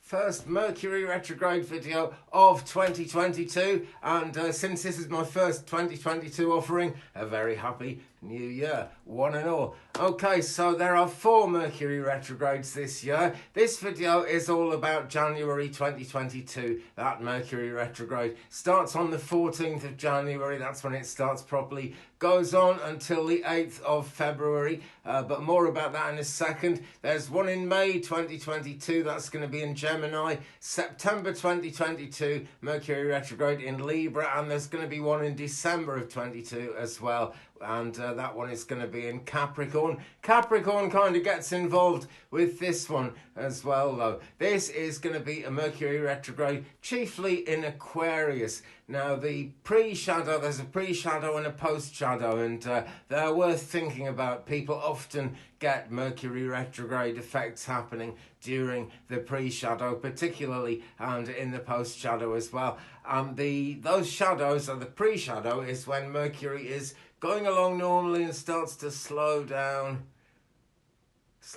first Mercury retrograde video of 2022, and since this is my first 2022 offering, a very happy new year, one and all. Okay, so there are 4 Mercury retrogrades this year. This video is all about January 2022. That Mercury retrograde starts on the 14th of January. That's when it starts properly. Goes on until the 8th of February, but more about that in a second. There's one in May 2022. That's going to be in Gemini. September 2022, Mercury retrograde in Libra, and there's going to be one in December of 22 as well. And that one is going to be in Capricorn. Capricorn kind of gets involved with this one as well, though. This is going to be a Mercury retrograde, chiefly in Aquarius. Now, the pre-shadow, there's a pre-shadow and a post-shadow, and they're worth thinking about. People often get Mercury retrograde effects happening during the pre-shadow, particularly, and in the post-shadow as well. Those shadows, or the pre-shadow, is when Mercury is going along normally and starts to slow down,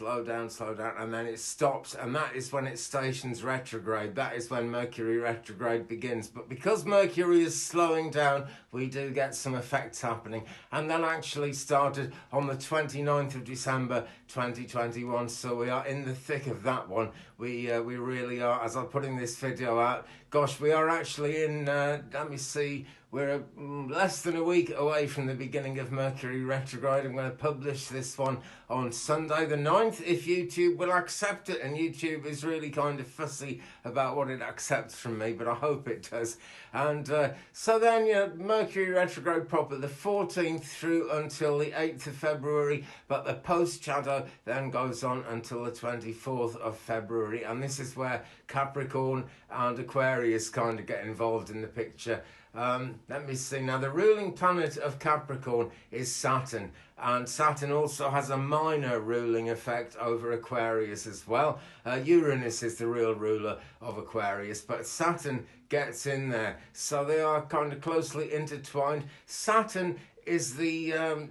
and then it stops, and that is when it stations retrograde. That is when Mercury retrograde begins. But because Mercury is slowing down, we do get some effects happening, and that actually started on the 29th of December 2021, so we are in the thick of that one. We really are. As I'm putting this video out, gosh, we are actually in, let me see, we're less than a week away from the beginning of Mercury retrograde. I'm going to publish this one on Sunday the 9th, if YouTube will accept it. And YouTube is really kind of fussy about what it accepts from me, but I hope it does. And so then, Mercury retrograde proper, the 14th through until the 8th of February, but the post-shadow then goes on until the 24th of February. And this is where Capricorn and Aquarius kind of get involved in the picture. Let me see. Now, the ruling planet of Capricorn is Saturn, and Saturn also has a minor ruling effect over Aquarius as well. Uranus is the real ruler of Aquarius, but Saturn gets in there, so they are kind of closely intertwined. Saturn is the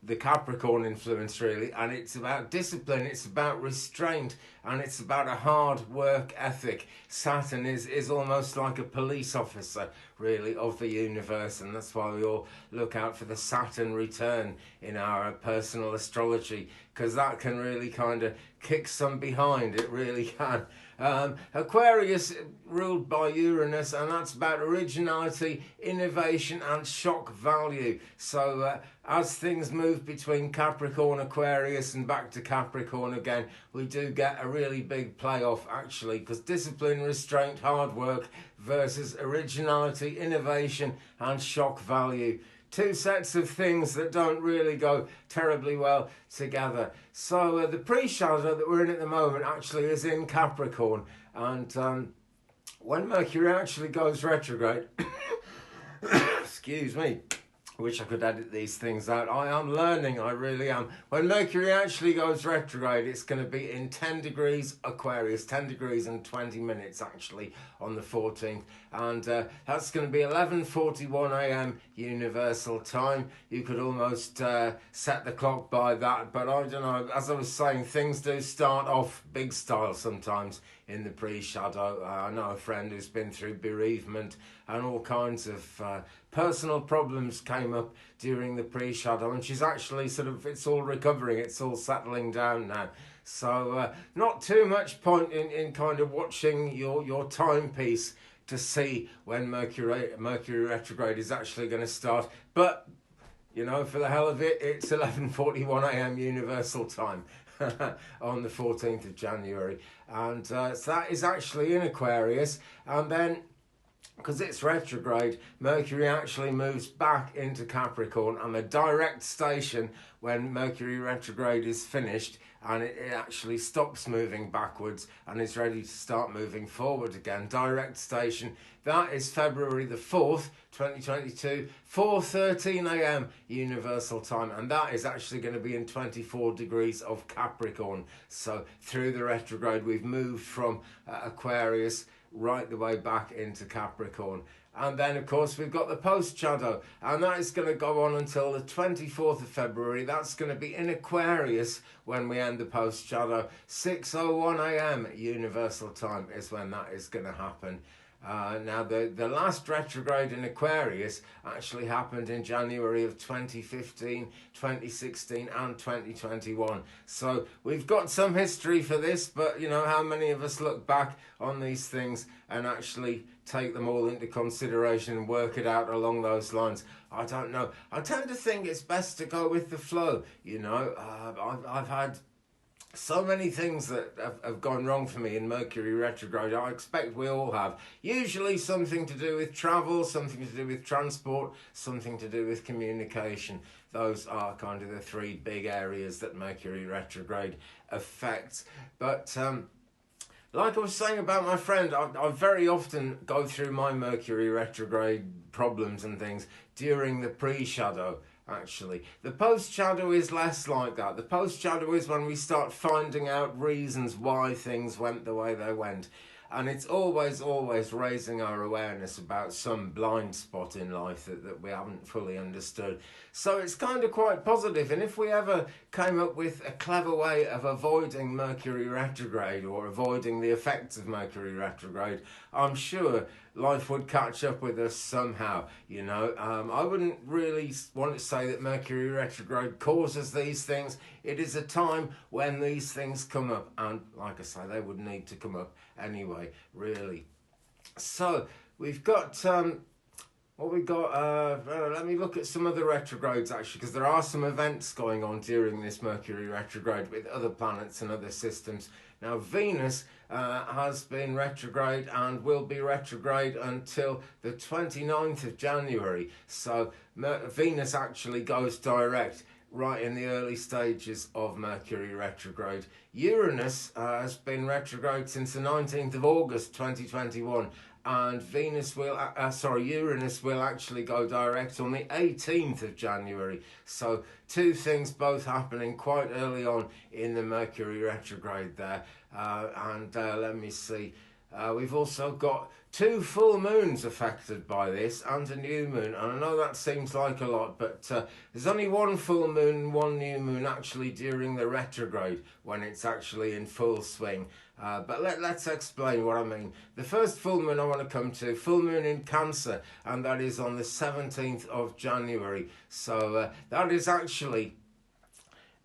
the Capricorn influence, really, and it's about discipline, it's about restraint, and it's about a hard work ethic. Saturn is almost like a police officer, really, of the universe, and that's why we all look out for the Saturn return in our personal astrology, because that can really kind of kick some behind. It really can. Aquarius ruled by Uranus, and that's about originality, innovation, and shock value. So as things move between Capricorn, Aquarius, and back to Capricorn again, we do get a really big playoff, actually, because discipline, restraint, hard work versus originality, innovation, and shock value. 2 sets of things that don't really go terribly well together. So the pre-shadow that we're in at the moment actually is in Capricorn, and when Mercury actually goes retrograde, excuse me, I wish I could edit these things out. I am learning, I really am. When Mercury actually goes retrograde, it's going to be in 10 degrees Aquarius, 10 degrees and 20 minutes actually on the 14th. And that's going to be 11:41 a.m. Universal Time. You could almost set the clock by that, but I don't know. As I was saying, things do start off big style sometimes in the pre-shadow. I know a friend who's been through bereavement, and all kinds of personal problems came up during the pre-shadow, and she's actually it's all recovering, it's all settling down now. So not too much point in kind of watching your timepiece to see when Mercury retrograde is actually going to start. But, for the hell of it, it's 11:41 a.m. Universal Time on the 14th of January. And so that is actually in Aquarius. And then, because it's retrograde, Mercury actually moves back into Capricorn, and the direct station when Mercury retrograde is finished, and it actually stops moving backwards and is ready to start moving forward again. Direct station, that is February the 4th, 2022, 4:13 a.m. Universal Time, and that is actually going to be in 24 degrees of Capricorn. So through the retrograde, we've moved from Aquarius right the way back into Capricorn. And then, of course, we've got the post-shadow, and that is going to go on until the 24th of February. That's going to be in Aquarius when we end the post-shadow. 6:01 a.m. Universal Time is when that is going to happen. Now, the last retrograde in Aquarius actually happened in January of 2015, 2016 and 2021. So we've got some history for this, but you know, how many of us look back on these things and actually take them all into consideration and work it out along those lines? I don't know. I tend to think it's best to go with the flow, you know. I've had so many things that have gone wrong for me in Mercury retrograde. I expect we all have. Usually something to do with travel, something to do with transport, something to do with communication. Those are kind of the three big areas that Mercury retrograde affects. But like I was saying about my friend, I very often go through my Mercury retrograde problems and things during the pre-shadow. Actually, the post-shadow is less like that. The post-shadow is when we start finding out reasons why things went the way they went. And it's always raising our awareness about some blind spot in life that we haven't fully understood. So it's kind of quite positive. And if we ever came up with a clever way of avoiding Mercury retrograde or avoiding the effects of Mercury retrograde, I'm sure life would catch up with us somehow, you know. I wouldn't really want to say that Mercury retrograde causes these things. It is a time when these things come up, and like I say, they would need to come up anyway, really. So we've got what we got. Let me look at some other retrogrades actually, because there are some events going on during this Mercury retrograde with other planets and other systems. Now, Venus has been retrograde and will be retrograde until the 29th of January. So Venus actually goes direct right in the early stages of Mercury retrograde. Uranus has been retrograde since the 19th of August 2021. And Uranus will actually go direct on the 18th of January. So two things both happening quite early on in the Mercury retrograde there. Let me see. We've also got two full moons affected by this and a new moon. And I know that seems like a lot, but there's only one full moon and one new moon actually during the retrograde when it's actually in full swing. But let's explain what I mean. The first full moon I want to come to, full moon in Cancer, and that is on the 17th of January. So that is actually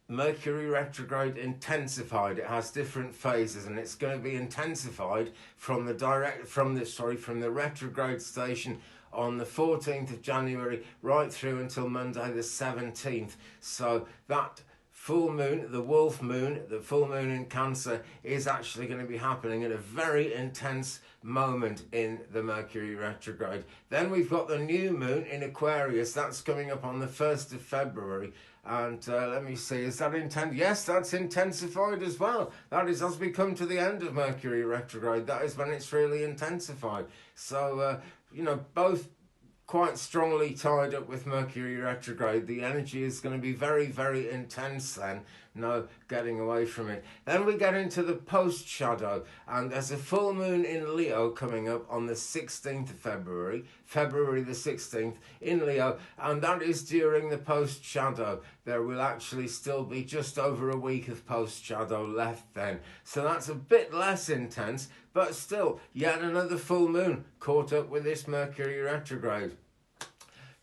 Mercury retrograde intensified. It has different phases, and it's going to be intensified from the retrograde station on the 14th of January right through until Monday the 17th. So that full moon, the wolf moon, the full moon in Cancer, is actually going to be happening at a very intense moment in the Mercury retrograde. Then we've got the new moon in Aquarius. That's coming up on the 1st of February. And let me see, is that Yes, that's intensified as well. That is, as we come to the end of Mercury retrograde, that is when it's really intensified. So, you know, both quite strongly tied up with Mercury retrograde. The energy is going to be very, very intense then. No getting away from it. Then we get into the post-shadow, and there's a full moon in Leo coming up on the 16th of February, February the 16th in Leo, and that is during the post-shadow. There will actually still be just over a week of post-shadow left then. So that's a bit less intense, but still yet another full moon caught up with this Mercury retrograde.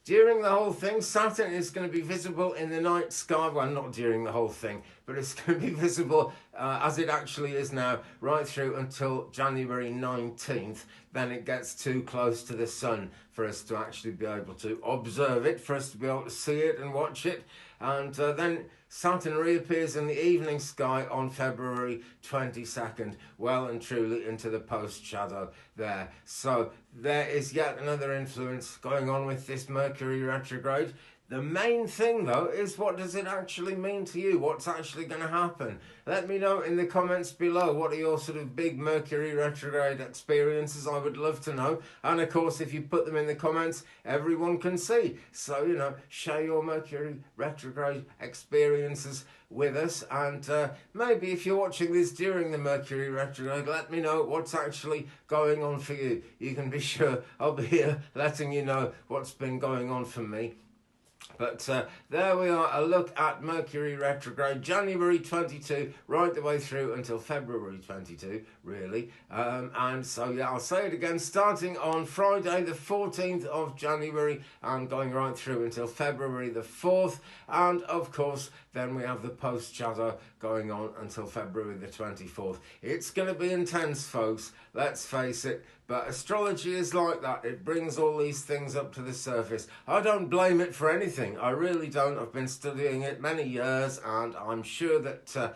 During the whole thing, Saturn is going to be visible in the night sky. Well, not during the whole thing, but it's going to be visible as it actually is now, right through until January 19th. Then it gets too close to the sun for us to actually be able to observe it, for us to be able to see it and watch it. And then Saturn reappears in the evening sky on February 22nd, well and truly into the post-shadow there. So there is yet another influence going on with this Mercury retrograde. The main thing though is, what does it actually mean to you? What's actually going to happen? Let me know in the comments below. What are your sort of big Mercury retrograde experiences? I would love to know. And of course, if you put them in the comments, everyone can see. So, you know, share your Mercury retrograde experiences with us. And maybe if you're watching this during the Mercury retrograde, let me know what's actually going on for you. You can be sure I'll be here letting you know what's been going on for me. But there we are, a look at Mercury retrograde, January 22, right the way through until February 22, really. And so, yeah, I'll say it again, starting on Friday the 14th of January and going right through until February the 4th. And, of course, then we have the post-shadow going on until February the 24th. It's going to be intense, folks, let's face it. But astrology is like that. It brings all these things up to the surface. I don't blame it for anything. I really don't. I've been studying it many years, and I'm sure that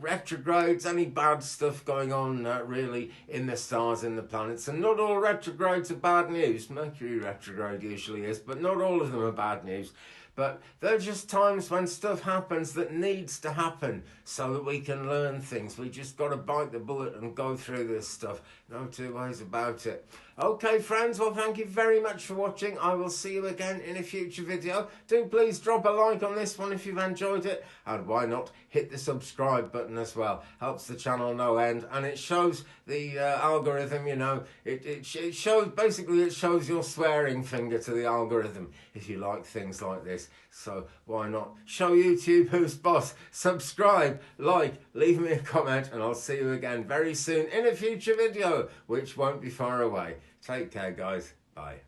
retrogrades, any bad stuff going on really in the stars, in the planets, and not all retrogrades are bad news. Mercury retrograde usually is, but not all of them are bad news. But they're just times when stuff happens that needs to happen so that we can learn things. We just got to bite the bullet and go through this stuff. No two ways about it. Okay, friends, well, thank you very much for watching. I will see you again in a future video. Do please drop a like on this one if you've enjoyed it. And why not hit the subscribe button as well. Helps the channel no end. And it shows the algorithm, you know. It shows, basically, it shows your swearing finger to the algorithm if you like things like this. So why not show YouTube who's boss? Subscribe, like, leave me a comment, and I'll see you again very soon in a future video, which won't be far away. Take care, guys. Bye.